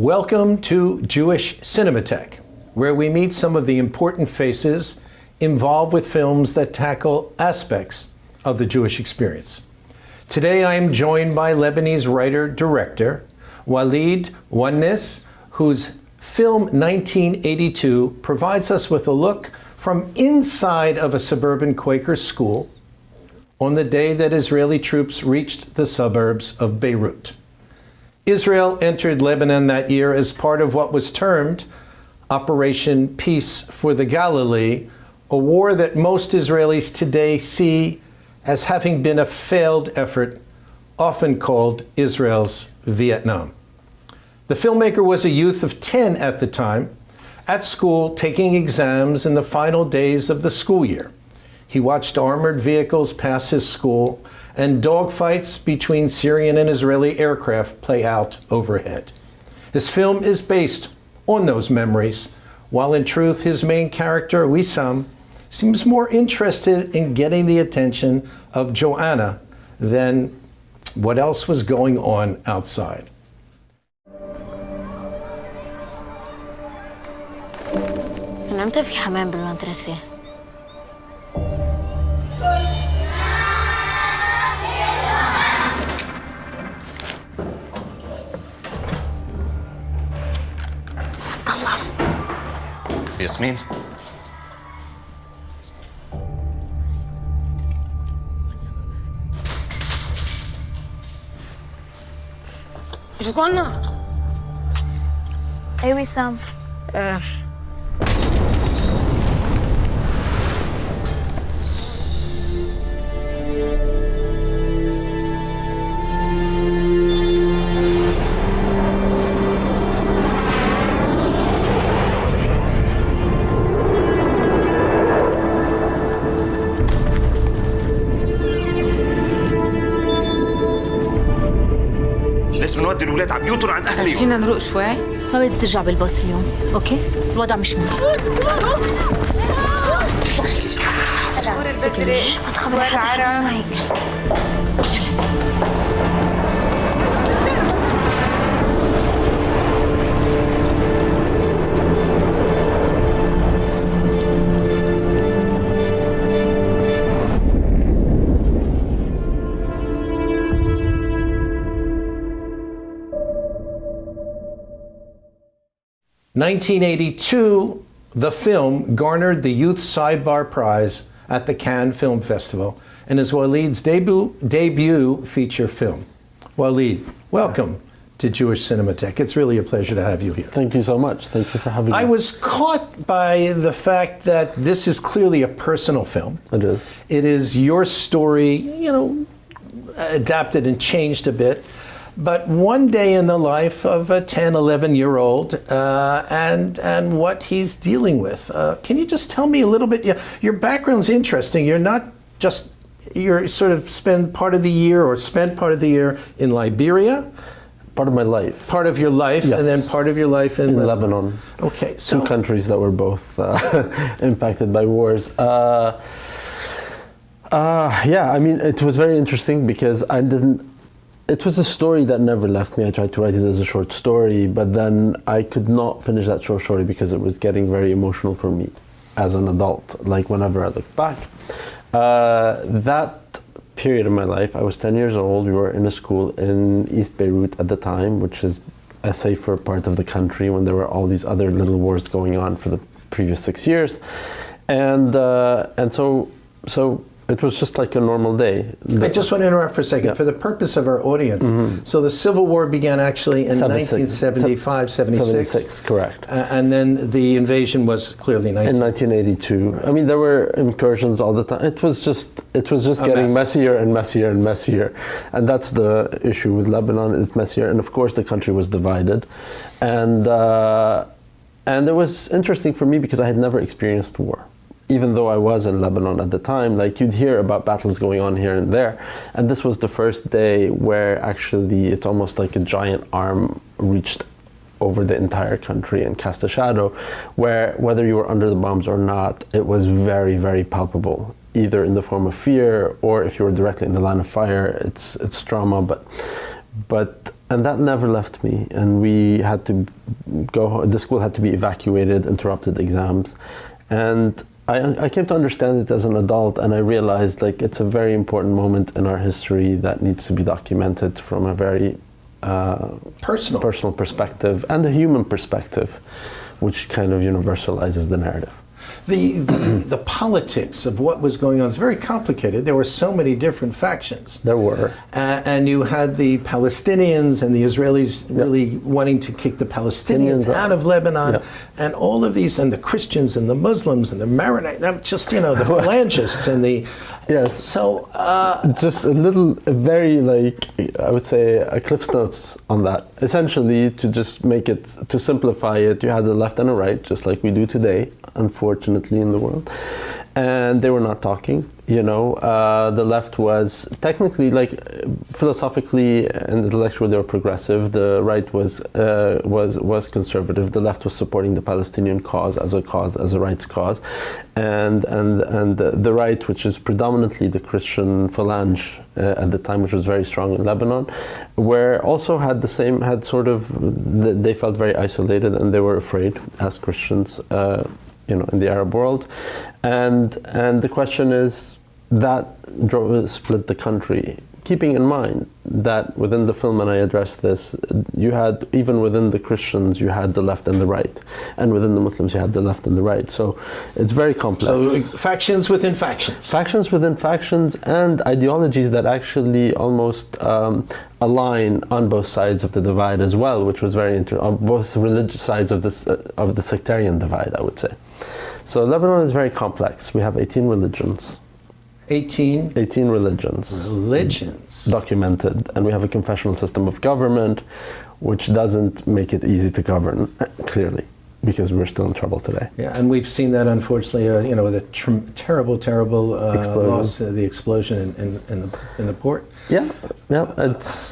Welcome to Jewish Cinémathèque, where we meet some of the important faces involved with films that tackle aspects of the Jewish experience. Today I am joined by Lebanese writer-director Oualid Mouaness, whose film 1982 provides us with a look from inside of a suburban Quaker school on the day that Israeli troops reached the suburbs of Beirut. Israel entered Lebanon that year as part of what was termed Operation Peace for the Galilee, a war that most Israelis today see as having been a failed effort, often called Israel's Vietnam. The filmmaker was a youth of 10 at the time, at school taking exams in the final days of the school year. He watched armored vehicles pass his school and dogfights between Syrian and Israeli aircraft play out overhead. His film is based on those memories, while in truth his main character, Wissam, seems more interested in getting the attention of Joanna than what else was going on outside. من امتى في حمام بالمدرسة؟ طلع ياسمين ايش قلنا؟ اي وسام لازم نودي الولاد على بيوتهم عند اهلهم. فينا نروق شوي؟ ما بدي ترجع بالباص اليوم، اوكي؟ الوضع مش منيح. البزرق ما تخبري حدا معي. 1982, the film garnered the Youth Sidebar Prize at the Cannes Film Festival and is Oualid's debut feature film. Oualid, welcome to Jewish Cinémathèque. It's really a pleasure to have you here. Thank you so much. Thank you for having me. I was caught by the fact that this is clearly a personal film. It is. It is your story, adapted and changed a bit. But one day in the life of a 10, 11-year-old and what he's dealing with. Can you just tell me a little bit? Your background's interesting. You're sort of spent part of the year in Liberia. Part of my life. Part of your life, yes. And then part of your life in Lebanon. Okay, so two countries that were both impacted by wars. Yeah, I mean, it was very interesting because it was a story that never left me. I tried to write it as a short story, but then I could not finish that short story because it was getting very emotional for me as an adult, like whenever I look back. That period of my life, I was 10 years old. We were in a school in East Beirut at the time, which is a safer part of the country when there were all these other little wars going on for the previous 6 years. And so it was just like a normal day. I just want to interrupt for a second. Yeah. For the purpose of our audience, so the Civil War began actually in 1975, 76? 76, correct. And then the invasion was clearly In 1982. Right. I mean, there were incursions all the time. It was just getting messier and messier and messier. And that's the issue with Lebanon, is messier. And of course the country was divided. And it was interesting for me because I had never experienced war. Even though I was in Lebanon at the time, like you'd hear about battles going on here and there. And this was the first day where actually it's almost like a giant arm reached over the entire country and cast a shadow, where whether you were under the bombs or not, it was very, very palpable, either in the form of fear or if you were directly in the line of fire, it's trauma. But And that never left me. And we had to go, the school had to be evacuated, interrupted exams. And I came to understand it as an adult, and I realized like it's a very important moment in our history that needs to be documented from a very personal perspective and a human perspective, which kind of universalizes the narrative. The politics of what was going on is very complicated. There were so many different factions. There were. And you had the Palestinians and the Israelis really wanting to kick the Palestinians out of Lebanon, and all of these, and the Christians and the Muslims and the Maronite, just, you know, the phalangists and the... Yes. So... just a very, like, I would say, a Cliff's Notes on that. Essentially, to just make it, to simplify it, you had a left and a right, just like we do today, unfortunately, in the world. And they were not talking, you know. The left was technically, like, philosophically and intellectually, they were progressive. The right was conservative. The left was supporting the Palestinian cause, as a rights cause. And the right, which is predominantly the Christian phalange at the time, which was very strong in Lebanon, had sort of, they felt very isolated, and they were afraid as Christians, you know, in the Arab world. And the question is, that split the country, keeping in mind that within the film, and I addressed this, you had, even within the Christians, you had the left and the right, and within the Muslims, you had the left and the right. So it's very complex. So factions within factions. Factions within factions, and ideologies that actually almost align on both sides of the divide as well, which was very on both religious sides of the sectarian divide, I would say. So Lebanon is very complex. We have 18 religions. 18 religions. Religions. Documented. And we have a confessional system of government, which doesn't make it easy to govern, clearly, because we're still in trouble today. Yeah, and we've seen that, unfortunately, you know, with a terrible loss, the explosion in the port. Yeah. It's.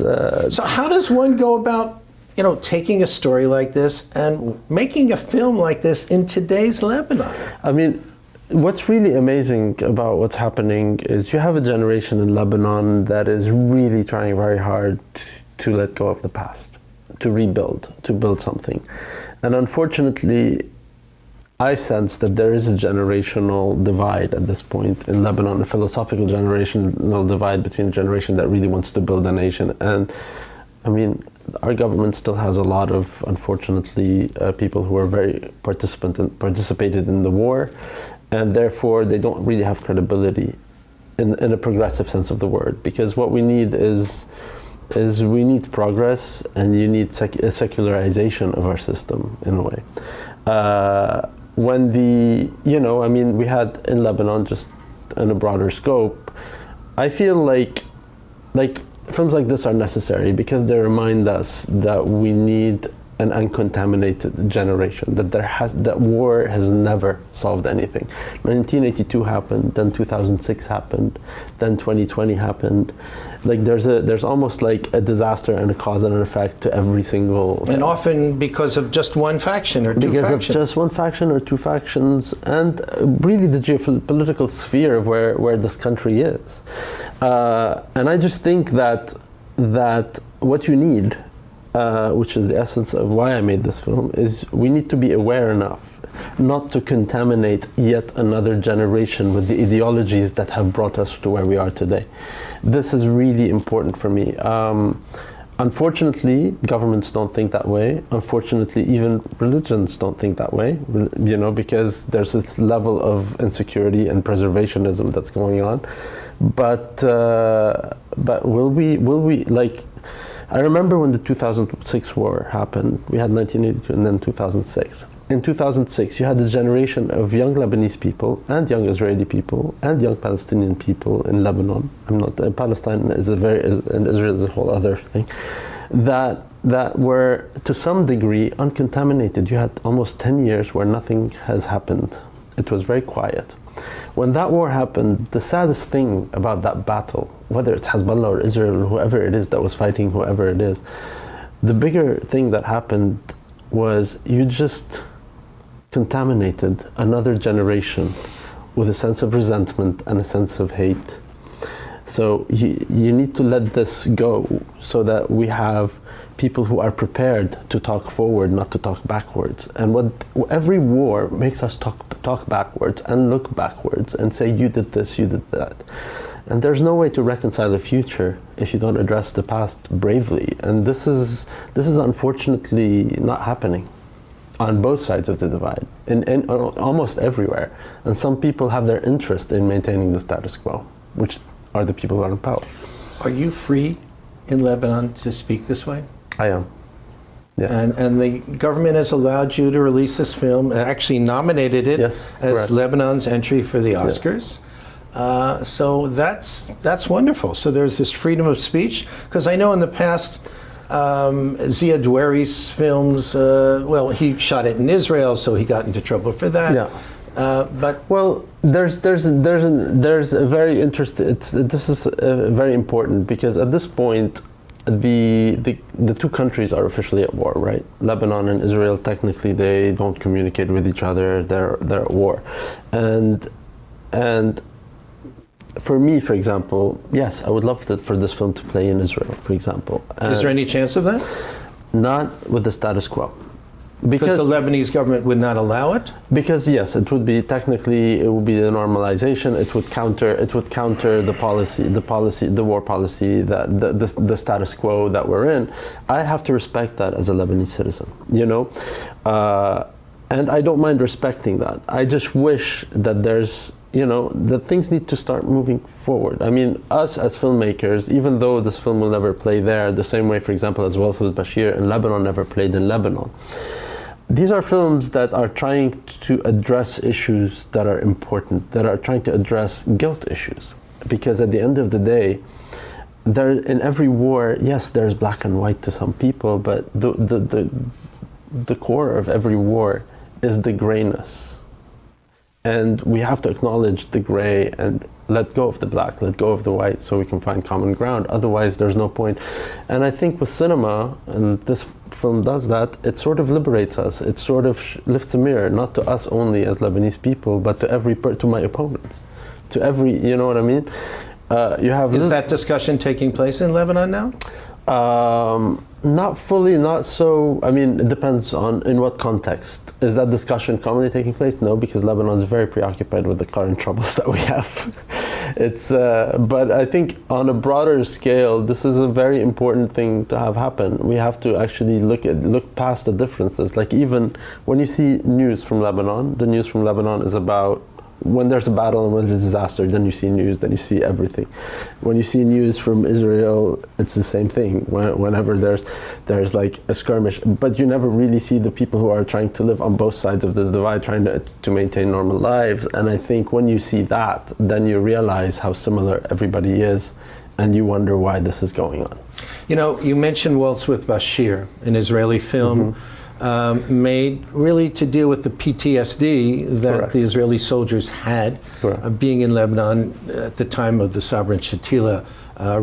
So how does one go about, you know, taking a story like this and making a film like this in today's Lebanon? I mean, what's really amazing about what's happening is you have a generation in Lebanon that is really trying very hard to let go of the past, to rebuild, to build something. And unfortunately, I sense that there is a generational divide at this point in Lebanon, a philosophical generational divide between a generation that really wants to build a nation. And I mean, our government still has a lot of, unfortunately, people who are very participated in the war, and therefore they don't really have credibility in a progressive sense of the word. Because what we need is we need progress, and you need a secularization of our system in a way. We had in Lebanon, just in a broader scope, I feel like films like this are necessary because they remind us that we need an uncontaminated generation, that war has never solved anything. 1982 happened, then 2006 happened, then 2020 happened. Like there's almost like a disaster and a cause and an effect to every single... And often because of just one faction or two factions. Because of just one faction or two factions, and really the geopolitical sphere of where this country is. And I just think that what you need, which is the essence of why I made this film, is we need to be aware enough not to contaminate yet another generation with the ideologies that have brought us to where we are today. This is really important for me. Unfortunately, governments don't think that way. Unfortunately, even religions don't think that way, you know, because there's this level of insecurity and preservationism that's going on. But will we like... I remember when the 2006 war happened. We had 1982 and then 2006. In 2006, you had a generation of young Lebanese people and young Israeli people and young Palestinian people in Lebanon. Palestine is and Israel is a whole other thing. That were to some degree uncontaminated. You had almost 10 years where nothing has happened. It was very quiet. When that war happened, the saddest thing about that battle, whether it's Hezbollah or Israel or whoever it is that was fighting whoever it is, the bigger thing that happened was you just contaminated another generation with a sense of resentment and a sense of hate. So you need to let this go so that we have people who are prepared to talk forward, not to talk backwards. And every war makes us talk backwards and look backwards and say, you did this, you did that. And there's no way to reconcile the future if you don't address the past bravely. And this is unfortunately not happening on both sides of the divide, in almost everywhere. And some people have their interest in maintaining the status quo, which are the people who are in power. Are you free in Lebanon to speak this way? I am. Yeah. And the government has allowed you to release this film, actually nominated it Yes, as correct. Lebanon's entry for the Oscars. So that's wonderful. So there's this freedom of speech, because I know in the past, Ziad Doueri's films, well, he shot it in Israel, so he got into trouble for that. Yeah. But well, there's a very interesting. This is very important, because at this point, the two countries are officially at war, right? Lebanon and Israel, technically, they don't communicate with each other. They're at war, and for me, for example, yes, I would love for this film to play in Israel, for example. Is there any chance of that? Not with the status quo. Because the Lebanese government would not allow it? Because yes, it would be technically, it would be the normalization. It would counter the war policy, the status quo that we're in. I have to respect that as a Lebanese citizen, you know, and I don't mind respecting that. I just wish that that things need to start moving forward. I mean, us as filmmakers, even though this film will never play there, the same way, for example, as Wealth with Bashir in Lebanon never played in Lebanon. These are films that are trying to address issues that are important, that are trying to address guilt issues. Because at the end of the day, in every war, yes, there's black and white to some people, but the core of every war is the grayness. And we have to acknowledge the gray and let go of the black, let go of the white, so we can find common ground. Otherwise, there's no point. And I think with cinema, and this film does that, it sort of liberates us. It sort of lifts a mirror, not to us only as Lebanese people, but to my opponents, to every, you know what I mean? Is that discussion taking place in Lebanon now? Not fully, not so. I mean, it depends on in what context. Is that discussion commonly taking place? No, because Lebanon is very preoccupied with the current troubles that we have. But I think on a broader scale, this is a very important thing to have happen. We have to actually look past the differences. Like even when you see news from Lebanon, the news from Lebanon is about when there's a battle and when there's a disaster, then you see news, then you see everything. When you see news from Israel, it's the same thing. Whenever there's like a skirmish, but you never really see the people who are trying to live on both sides of this divide, trying to maintain normal lives. And I think when you see that, then you realize how similar everybody is, and you wonder why this is going on. You know, you mentioned Waltz with Bashir, an Israeli film. Made really to deal with the PTSD that Correct. the Israeli soldiers had being in Lebanon at the time of the Sabra and Shatila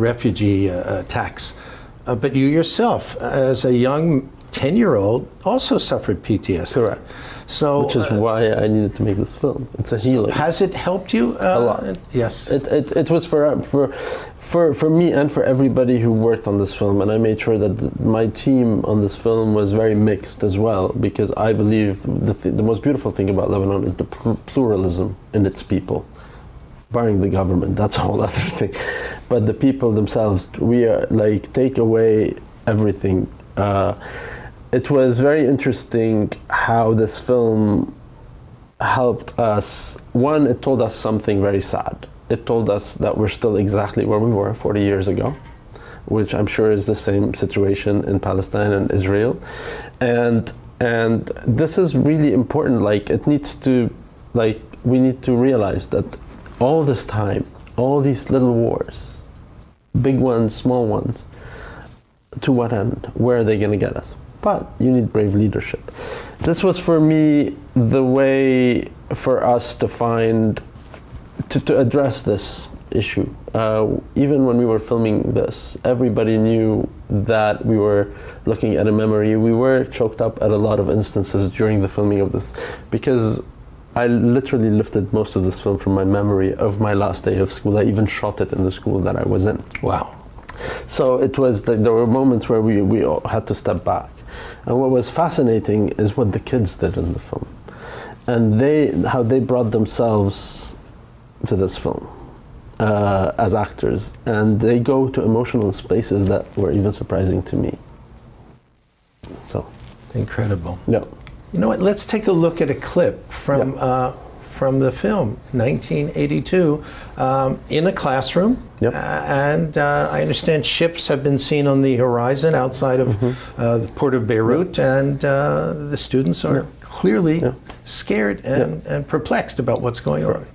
refugee attacks. But you yourself, as a young 10-year-old, also suffered PTSD. Correct. So, which is why I needed to make this film. It's a healing. Has it helped you? A lot. Yes. It was for me and for everybody who worked on this film, and I made sure that my team on this film was very mixed as well, because I believe the most beautiful thing about Lebanon is the pluralism in its people. Barring the government, that's a whole other thing. But the people themselves, we are like, take away everything. It was very interesting how this film helped us. One, it told us something very sad. It told us that we're still exactly where we were 40 years ago, which I'm sure is the same situation in Palestine and Israel. And this is really important. Like, it needs to, like, we need to realize that all this time, all these little wars, big ones, small ones, to what end? Where are they going to get us? But you need brave leadership. This was for me the way for us to find, to address this issue. Even when we were filming this, everybody knew that we were looking at a memory. We were choked up at a lot of instances during the filming of this, because I literally lifted most of this film from my memory of my last day of school. I even shot it in the school that I was in. Wow. So it was, there were moments where we all had to step back. And what was fascinating is what the kids did in the film. And how they brought themselves to this film as actors. And they go to emotional spaces that were even surprising to me. So. Incredible. Yeah. You know what? Let's take a look at a clip from the film, 1982, in a classroom. Yep. And I understand ships have been seen on the horizon outside of the port of Beirut, and the students are clearly scared and perplexed about what's going on.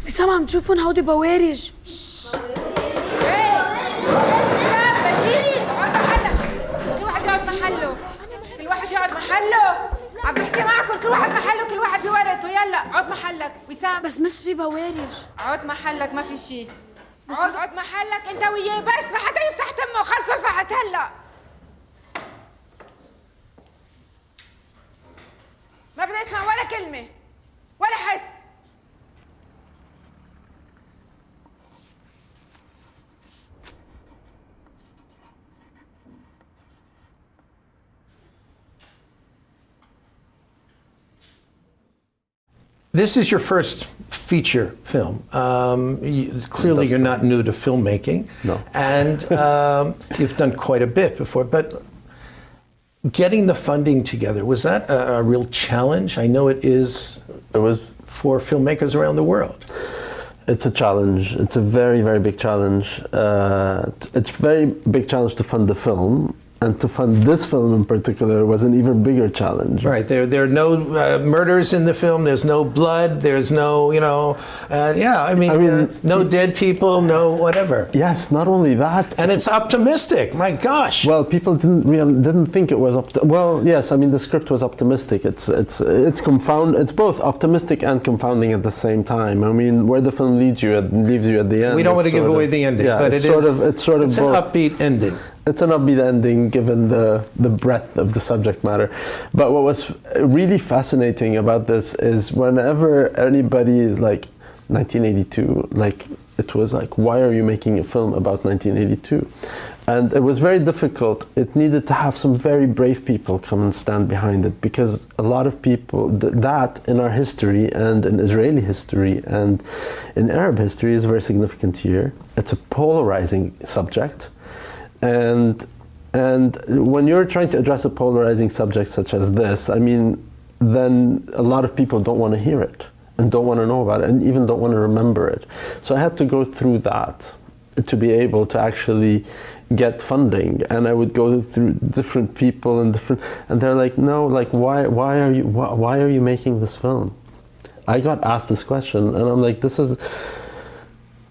بسام عم تشوفون هودي بوارج. كل واحد يقعد محله. عم بحكي معكم، كل واحد محله، كل واحد بورقته. يلا عود محلك وسام. بس مش في بوارج. عود محلك، ما في شيء. عود محلك انت وياه بس، ما حدا يفتح تمه. خلصوا الفحص هلا. ما بدي اسمع ولا كلمه ولا حس. This is your first feature film. Clearly, you're not new to filmmaking. No. And you've done quite a bit before. But getting the funding together, was that a real challenge? I know it is for filmmakers around the world. It's a challenge. It's a very, very big challenge. It's a very big challenge to fund the film. And to fund this film in particular was an even bigger challenge. Right, there are no murders in the film, there's no blood, there's no, no dead people, no whatever. Yes, not only that. And it's optimistic, my gosh. Well, people didn't think it was the script was optimistic. It's both optimistic and confounding at the same time. I mean, where the film leaves you at the end. We don't want to give away the ending, but it's both an upbeat ending. It's an upbeat ending given the breadth of the subject matter. But what was really fascinating about this is whenever anybody is like 1982, like it was like, why are you making a film about 1982? And it was very difficult. It needed to have some very brave people come and stand behind it, because a lot of people, that in our history and in Israeli history and in Arab history is a very significant year. It's a polarizing subject. And when you're trying to address a polarizing subject such as this, I mean, then a lot of people don't want to hear it and don't want to know about it and even don't want to remember it. So I had to go through that to be able to actually get funding. And I would go through different people and they're like, no, like why are you making this film? I got asked this question and I'm like, this is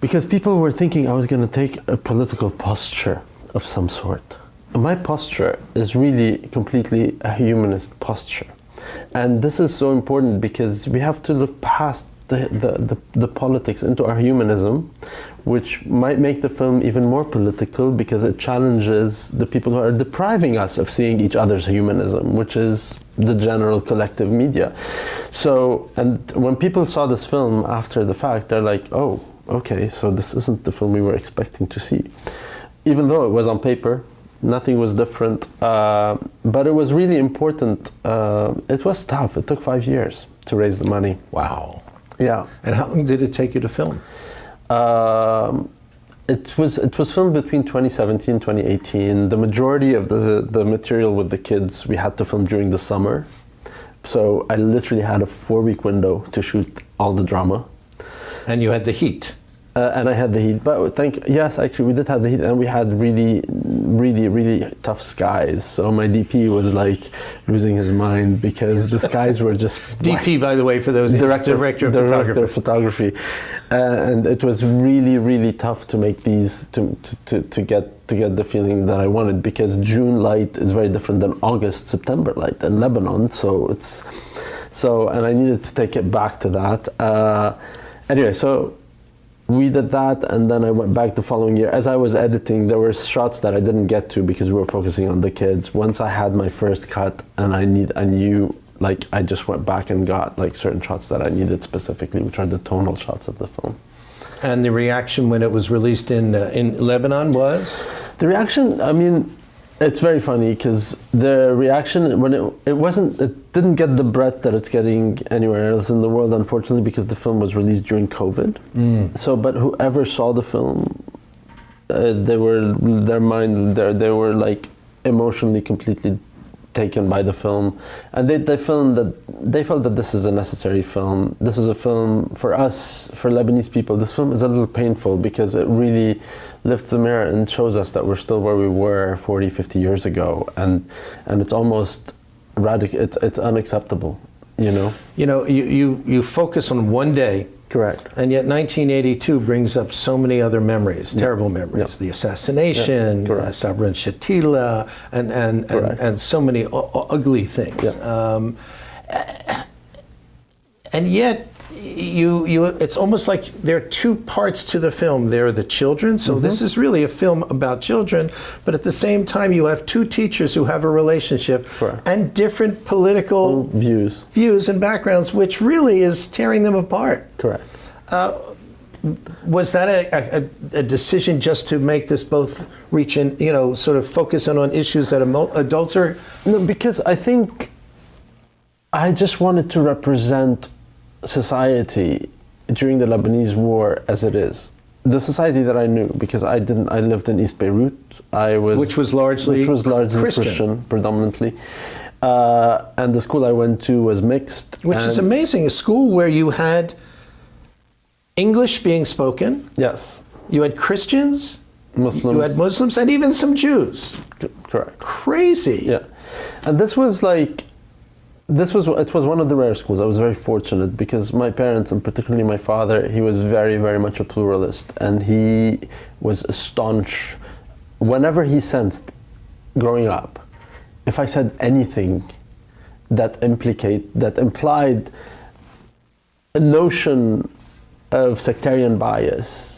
because people were thinking I was going to take a political posture of some sort. My posture is really completely a humanist posture. And this is so important because we have to look past the politics into our humanism, which might make the film even more political because it challenges the people who are depriving us of seeing each other's humanism, which is the general collective media. So, and when people saw this film after the fact, they're like, oh, okay, so this isn't the film we were expecting to see. Even though it was on paper, nothing was different, but it was really important. It was tough. It took 5 years to raise the money. Wow. Yeah. And how long did it take you to film? It was filmed between 2017 and 2018. The majority of the material with the kids we had to film during the summer. So I literally had a 4-week window to shoot all the drama. And you had the heat. And I had the heat, but yes, actually we did have the heat, and we had really, really, really tough skies. So my DP was like losing his mind because the skies were just DP, by the way, for those director of photography, and it was really, really tough to make these to get the feeling that I wanted, because June light is very different than August, September light in Lebanon. And I needed to take it back to that. Anyway, so we did that, and then I went back the following year. As I was editing, there were shots that I didn't get to because we were focusing on the kids. Once I had my first cut, and I knew, like, I just went back and got like certain shots that I needed specifically, which are the tonal shots of the film. And the reaction when it was released in Lebanon was? The reaction, I mean, it's very funny because the reaction when it didn't get the breadth that it's getting anywhere else in the world, unfortunately, because the film was released during COVID. So, but whoever saw the film, they were like emotionally completely taken by the film, and they felt that this is a necessary film. This is a film for us, for Lebanese people. This film is a little painful because it really lifts the mirror and shows us that we're still where we were 40, 50 years ago, and it's almost radical. It's unacceptable, you know. You know, you focus on one day. Correct. And yet 1982 brings up so many other memories, terrible memories. The assassination, Sabra and Shatila, and so many ugly things. And yet, it's almost like there are two parts to the film. There are the children, so this is really a film about children, but at the same time you have two teachers who have a relationship and different political views and backgrounds, which really is tearing them apart. Correct. Was that a decision just to make this both reach and, you know, sort of focus on issues that adults are? No, because I think I just wanted to represent society during the Lebanese war as it is. The society that I knew, because I lived in East Beirut. Which was largely Christian predominantly. And the school I went to was mixed. Which is amazing, a school where you had English being spoken. Yes. You had Christians. Muslims. You had Muslims and even some Jews. Correct. Crazy. Yeah. And it was one of the rare schools. I was very fortunate because my parents, and particularly my father, he was very, very much a pluralist, and he was a staunch. Whenever he sensed, growing up, if I said anything that implied a notion of sectarian bias,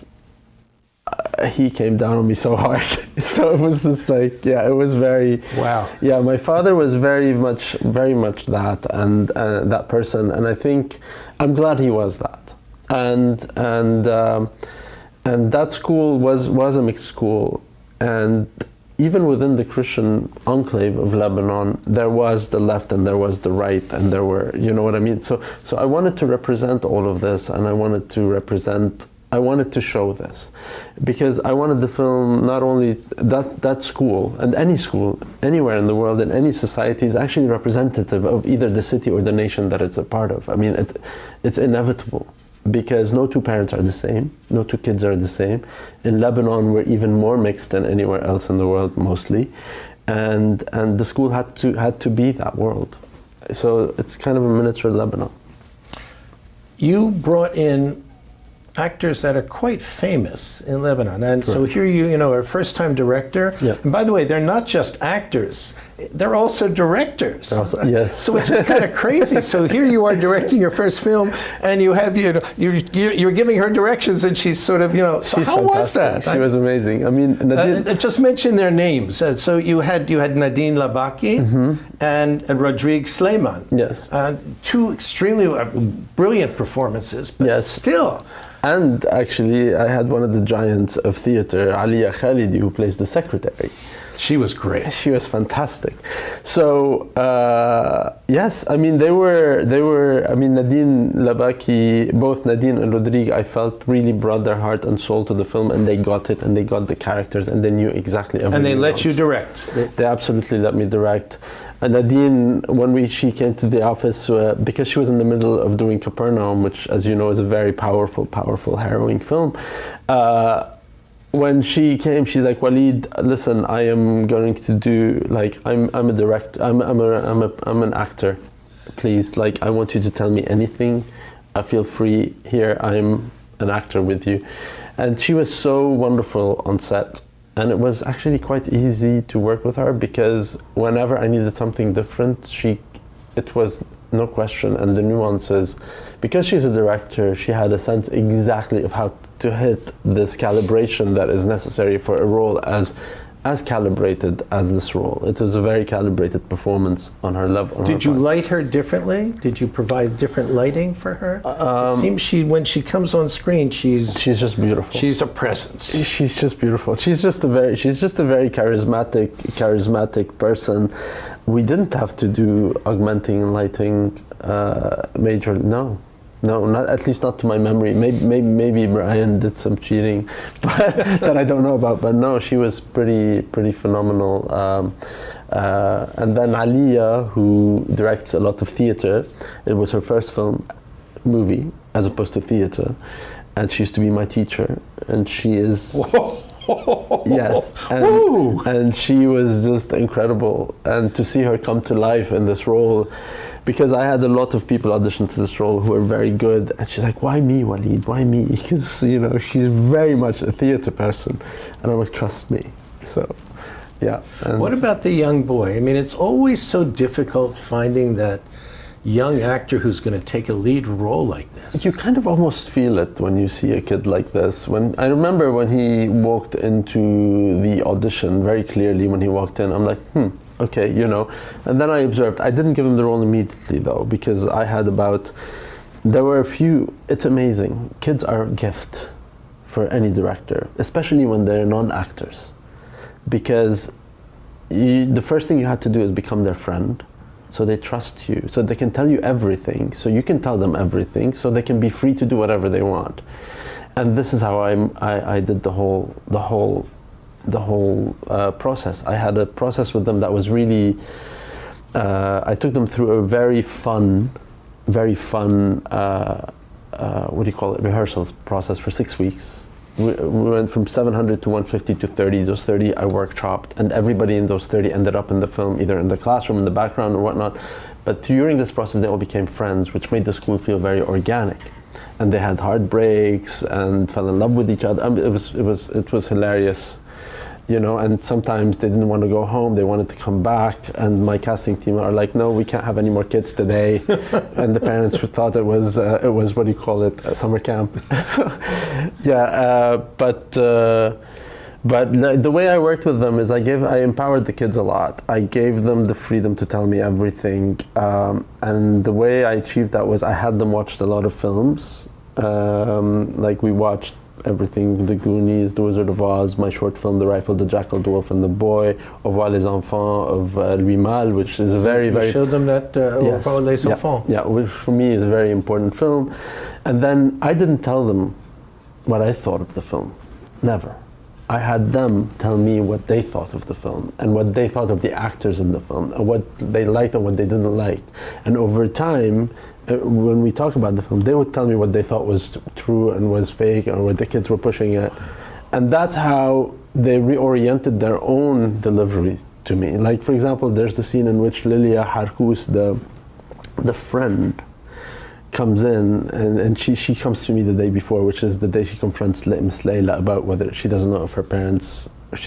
he came down on me so hard. So it was just like, it was very... Wow. Yeah, my father was very much that, and that person, and I think I'm glad he was that. And that school was a mixed school, and even within the Christian enclave of Lebanon, there was the left and there was the right, and there were, you know what I mean? So I wanted to represent all of this, and I wanted to show this, because I wanted the film, not only that school, and any school anywhere in the world, in any society, is actually representative of either the city or the nation that it's a part of. I mean, it's inevitable, because no two parents are the same, no two kids are the same. In Lebanon, we're even more mixed than anywhere else in the world, mostly, and the school had to be that world. So it's kind of a miniature Lebanon. You brought in actors that are quite famous in Lebanon, and so here you know, a first-time director. Yeah. And by the way, they're not just actors; they're also directors. Yes. So which is kind of crazy. So here you are directing your first film, and you have you're giving her directions, and she's sort of, you know. So how was that? She was amazing. I mean, Nadine, just mention their names. So you had Nadine Labaki and Rodrigue Sleiman. Yes. Two extremely brilliant performances, but still. And actually, I had one of the giants of theater, Aliya Khalidi, who plays the secretary. She was great. She was fantastic. So yes, I mean they were. I mean Nadine Labaki, both Nadine and Rodrigue, I felt really brought their heart and soul to the film, and they got it, and they got the characters, and they knew exactly everything. And they let you direct. They absolutely let me direct. And Nadine, when she came to the office, because she was in the middle of doing Capernaum, which, as you know, is a very powerful, harrowing film. When she came, she's like, Oualid, listen, I am going to do, like, I'm a director, I'm an actor. Please, like, I want you to tell me anything. I feel free here. I'm an actor with you. And she was so wonderful on set. And it was actually quite easy to work with her, because whenever I needed something different, it was no question. And the nuances, because she's a director, she had a sense exactly of how to hit this calibration that is necessary for a role as calibrated as this role. It was a very calibrated performance on her level. Did you light her differently? Did you provide different lighting for her? It seems when she comes on screen, she's just beautiful. She's a presence. She's just beautiful. She's just a very charismatic person. We didn't have to do augmenting and lighting major. No, not at least not to my memory. Maybe Brian did some cheating, but that I don't know about. But no, she was pretty phenomenal. And then Aliyah, who directs a lot of theater, it was her first movie as opposed to theater, and she used to be my teacher, and she is. Yes, and she was just incredible, and to see her come to life in this role, because I had a lot of people audition to this role who were very good, and she's like, why me, Oualid, why me? Because, you know, she's very much a theater person, and I'm like, trust me. So, yeah. And what about the young boy? I mean, it's always so difficult finding that young actor who's going to take a lead role like this. You kind of almost feel it when you see a kid like this. I remember when he walked into the audition very clearly, when he walked in, I'm like, okay, you know. And then I observed, I didn't give him the role immediately though, because there were a few, it's amazing. Kids are a gift for any director, especially when they're non-actors. Because the first thing you had to do is become their friend. So they trust you, so they can tell you everything, so you can tell them everything, so they can be free to do whatever they want. And this is how I did the whole process. I had a process with them that was really, I took them through a very fun, rehearsals process for 6 weeks. We went from 700 to 150 to 30. Those 30 I workshopped, and everybody in those 30 ended up in the film, either in the classroom, in the background, or whatnot. But during this process, they all became friends, which made the school feel very organic. And they had heartbreaks and fell in love with each other. I mean, it was hilarious, you know. And sometimes they didn't want to go home; they wanted to come back. And my casting team are like, "No, we can't have any more kids today." And the parents thought it was what do you call it, a summer camp. So, yeah, but the way I worked with them is I empowered the kids a lot. I gave them the freedom to tell me everything, and the way I achieved that was I had them watch a lot of films. Like we watched everything: The Goonies, The Wizard of Oz, my short film, The Rifle, The Jackal, The Wolf, and the Boy, Au revoir les enfants of Louis Malle, which is a very You showed them that Au revoir les enfants. Yeah, which for me is a very important film. And then I didn't tell them what I thought of the film. Never. I had them tell me what they thought of the film, and what they thought of the actors in the film, and what they liked and what they didn't like. And over time, when we talk about the film, they would tell me what they thought was true and was fake, and what the kids were pushing it. And that's how they reoriented their own delivery to me. Like, for example, there's the scene in which Lilia Harkous, the friend, comes in, and she comes to me the day before, which is the day she confronts Miss Layla about whether she doesn't know if her parents are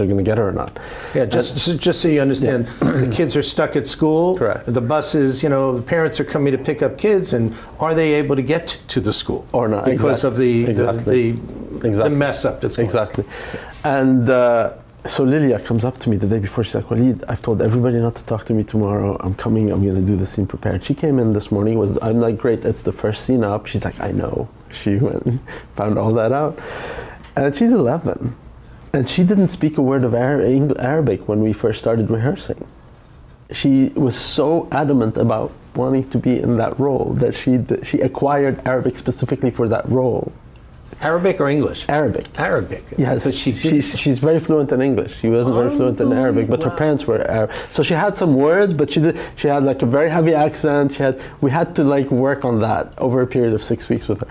gonna get her or not. Yeah, just so you understand, the kids are stuck at school. Correct. The buses, the parents are coming to pick up kids, and are they able to get to the school or not? Because of the mess up that's going on. Exactly. And so Lilia comes up to me the day before. She's like, Oualid, I've told everybody not to talk to me tomorrow. I'm coming. I'm going to do the scene prepared. She came in this morning. I'm like, great. It's the first scene up. She's like, I know. She went and found all that out. And she's 11. And she didn't speak a word of Arabic when we first started rehearsing. She was so adamant about wanting to be in that role that she acquired Arabic specifically for that role. Arabic or English? Arabic. Arabic. Yes, Because she's very fluent in English. She wasn't very fluent in Arabic, but her parents were Arab. So she had some words, but she had like a very heavy accent. We had to like work on that over a period of 6 weeks with her.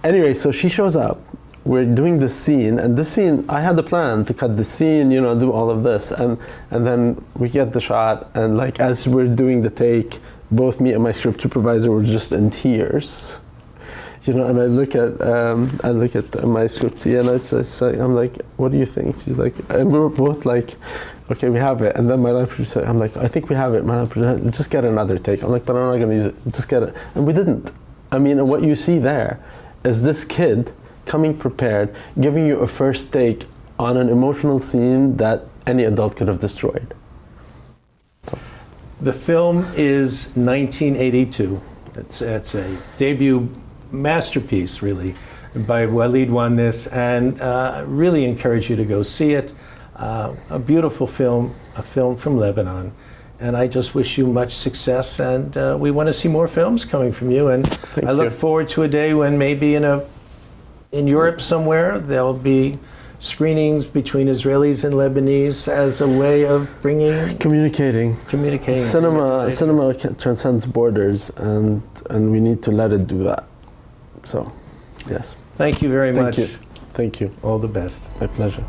Anyway, so she shows up. We're doing this scene, and this scene, I had the plan to cut the scene, you know, do all of this, and then we get the shot, and like as we're doing the take, both me and my script supervisor were just in tears, you know. And I look at my script, and I'm like, what do you think? She's like, and we were both like, okay, we have it. And then my line producer, I'm like, I think we have it. My line producer, just get another take. I'm like, but I'm not going to use it. Just get it. And we didn't. I mean, and what you see there is this kid coming prepared, giving you a first take on an emotional scene that any adult could have destroyed. So. The film is 1982. It's a debut masterpiece, really, by Oualid Mouaness, and really encourage you to go see it. A beautiful film, a film from Lebanon. And I just wish you much success, and we want to see more films coming from you. And I look forward to a day when maybe in Europe somewhere, there'll be screenings between Israelis and Lebanese as a way of communicating. Cinema transcends borders, and we need to let it do that. So, yes. Thank you very much. Thank you. All the best. My pleasure.